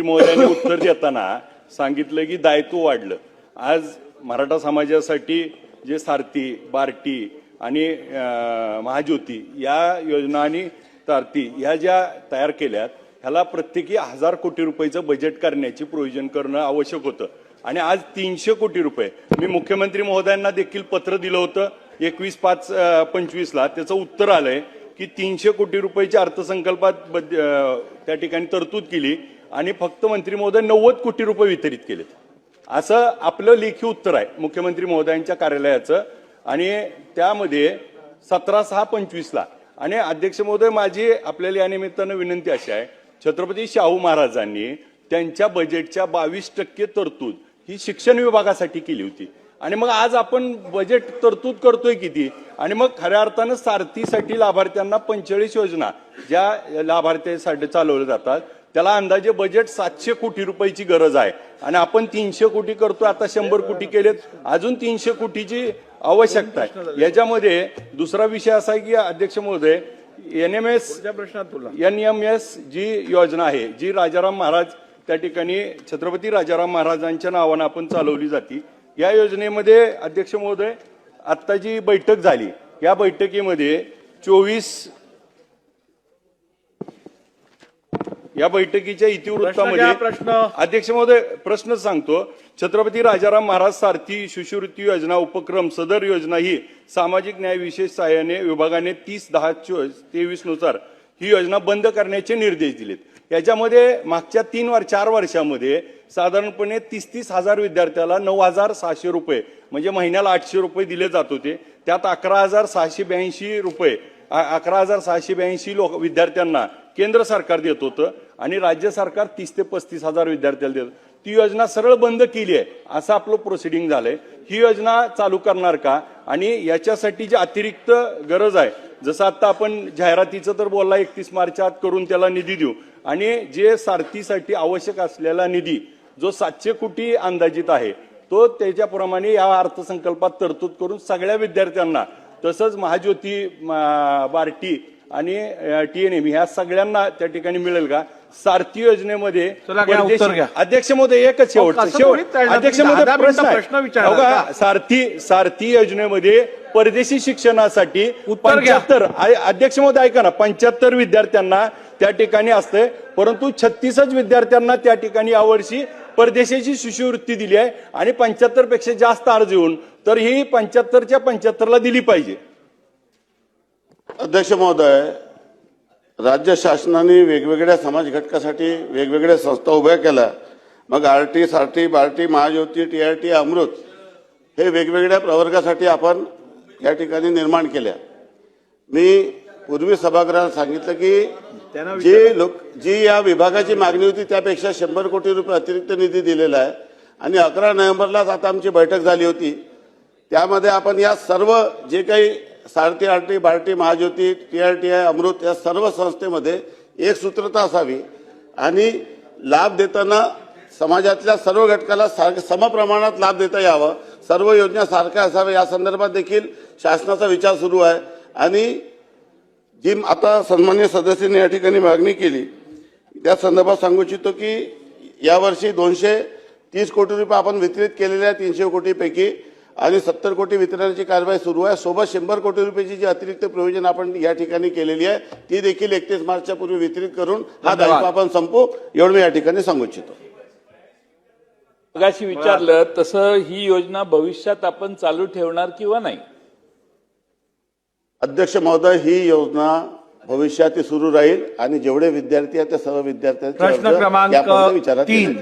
महोदयांनी उत्तर देताना सांगितलं की दायित्व वाढलं। आज मराठा समाजासाठी जे सारथी, बार्टी आणि महाज्योती या योजना आणि सारथी ह्या ज्या तयार केल्यात ह्याला प्रत्येकी 1000 कोटी रुपयाचं बजेट करण्याची प्रोव्हिजन करणं आवश्यक होतं आणि आज 300 कोटी रुपये मी मुख्यमंत्री महोदयांना देखील पत्र दिलं होतं 21/5/25 ला। त्याचं उत्तर आलंय की 300 कोटी रुपयाच्या अर्थसंकल्पात त्या ठिकाणी तरतूद केली आणि फक्त मंत्री महोदय 90 कोटी रुपये वितरित केलेत, असं आपलं लेखी उत्तर आहे मुख्यमंत्री महोदयांच्या कार्यालयाचं। आणि त्यामध्ये 17/6/25 ला आणि अध्यक्ष महोदय माझी आपल्याला या निमित्तानं विनंती अशी आहे, छत्रपती शाहू महाराजांनी त्यांच्या बजेटच्या 22% तरतूद ही शिक्षण विभागासाठी केली होती आणि मग आज आपण बजेट तरतूद करतोय किती? आणि मग खऱ्या अर्थानं सारथीसाठी लाभार्थ्यांना 45 योजना ज्या लाभार्थ्यांसाठी चालवल्या जातात त्याला अंदाजे बजेट 700 कोटी रुपयाची गरज आहे आणि आपण 300 कोटी करतोय, आता 100 कोटी केलेत, अजून 300 कोटीची आवश्यकता आहे। याच्यामध्ये दुसरा विषय असा आहे की अध्यक्ष महोदय NMS जी योजना आहे जी राजाराम महाराज त्या ठिकाणी छत्रपती राजाराम महाराजांच्या नावानं आपण चालवली जाते, या योजनेमध्ये अध्यक्ष महोदय आता जी बैठक झाली या बैठकीमध्ये 24 या बैठकीच्या इतिवृत्तामध्ये अध्यक्ष महोदय प्रश्न सांगतो, छत्रपती राजाराम महाराज सारथी शिष्यवृत्ती योजना उपक्रम सदर योजना ही सामाजिक न्याय विशेष सहाय्याने विभागाने 30/10/23 नुसार ही योजना बंद करण्याचे निर्देश दिलेत। याच्यामध्ये मागच्या 4 वर्षामध्ये साधारणपणे 30 हजार विद्यार्थ्याला 9600 रुपये म्हणजे महिन्याला 800 रुपये दिले जात होते, त्यात 11,682 रुपये 11,682 विद्यार्थ्यांना केंद्र सरकार देत होतं आणि राज्य सरकार 30 ते 35 हजार विद्यार्थ्याला देत। ती योजना सरळ बंद केली आहे असं आपलं प्रोसिडिंग झालंय। ही योजना चालू करणार का? आणि याच्यासाठी जी अतिरिक्त गरज आहे, जसं आता आपण जाहिरातीचं तर बोलला 31 मार्च आत करून त्याला निधी देऊ आणि जे सारथीसाठी आवश्यक असलेला निधी जो 700 कोटी अंदाजित आहे तो त्याच्याप्रमाणे या अर्थसंकल्पात तरतूद करून सगळ्या विद्यार्थ्यांना तसंच महाज्योती, बार्टी आणि TNM ह्या सगळ्यांना त्या ठिकाणी मिळेल का? सारथी योजनेमध्ये अध्यक्ष महोदय एकच शेवट अध्यक्ष महोदय प्रश्न विचारा, सारथी योजनेमध्ये परदेशी शिक्षणासाठी 75 अध्यक्ष महोदय ऐका ना 75 विद्यार्थ्यांना त्या ठिकाणी असते, परंतु 36च विद्यार्थ्यांना त्या ठिकाणी यावर्षी परदेशाची शिष्यवृत्ती दिली आहे आणि 75 पेक्षा जास्त अर्ज येऊन तर ही 75च्या 75ला दिली पाहिजे। अध्यक्ष महोदय, राज्य शासनाने वेगवेगळ्या समाज घटकासाठी वेगवेगळ्या संस्था उभ्या केल्या, मग आरटी, सारथी, बार्टी, महाज्योती, TRT, अमृत हे वेगवेगळ्या प्रवर्गासाठी आपण या ठिकाणी निर्माण केल्या। मी पूर्वी सभागृहात सांगितलं की जी या विभागाची मागणी होती त्यापेक्षा 100 कोटी रुपये अतिरिक्त निधी दिलेला आहे आणि 11 नोव्हेंबरलाच आता आमची बैठक झाली होती, त्यामध्ये आपण या सर्व जे काही सारथी, आरटी, बार्टी, महाज्योती, TRT, अमृत या सर्व संस्थेमध्ये एक सूत्रता असावी आणि लाभ देताना समाजातल्या सर्व घटकाला समप्रमाणात लाभ देता यावा, सर्व योजना सारख्या असाव्या या संदर्भात देखील शासनाचा विचार सुरू आहे। आणि जी आता सन्माननीय सदस्यांनी या ठिकाणी मागणी केली त्या संदर्भात सांगू इच्छितो की यावर्षी 230 कोटी रुपये आपण वितरित केलेल्या 300 कोटीपैकी आणि 70 कोटी वितरणाची कारवाई सुरू आहे, सोबत 100 कोटी रुपयाची जी अतिरिक्त प्रोव्हिजन आपण या ठिकाणी केलेली आहे ती देखील 31 मार्चच्या पूर्वी वितरित करून हा दायित्व आपण संपू, एवढं मी या ठिकाणी सांगू इच्छितो। मगाशी विचारलं तसं ही योजना भविष्यात आपण चालू ठेवणार किंवा नाही? अध्यक्ष महोदय, ही योजना भविष्यात सुरू राहील आणि जेवढे विद्यार्थी आहेत त्या सर्व विद्यार्थ्यांचे प्रश्न क्रमांक 3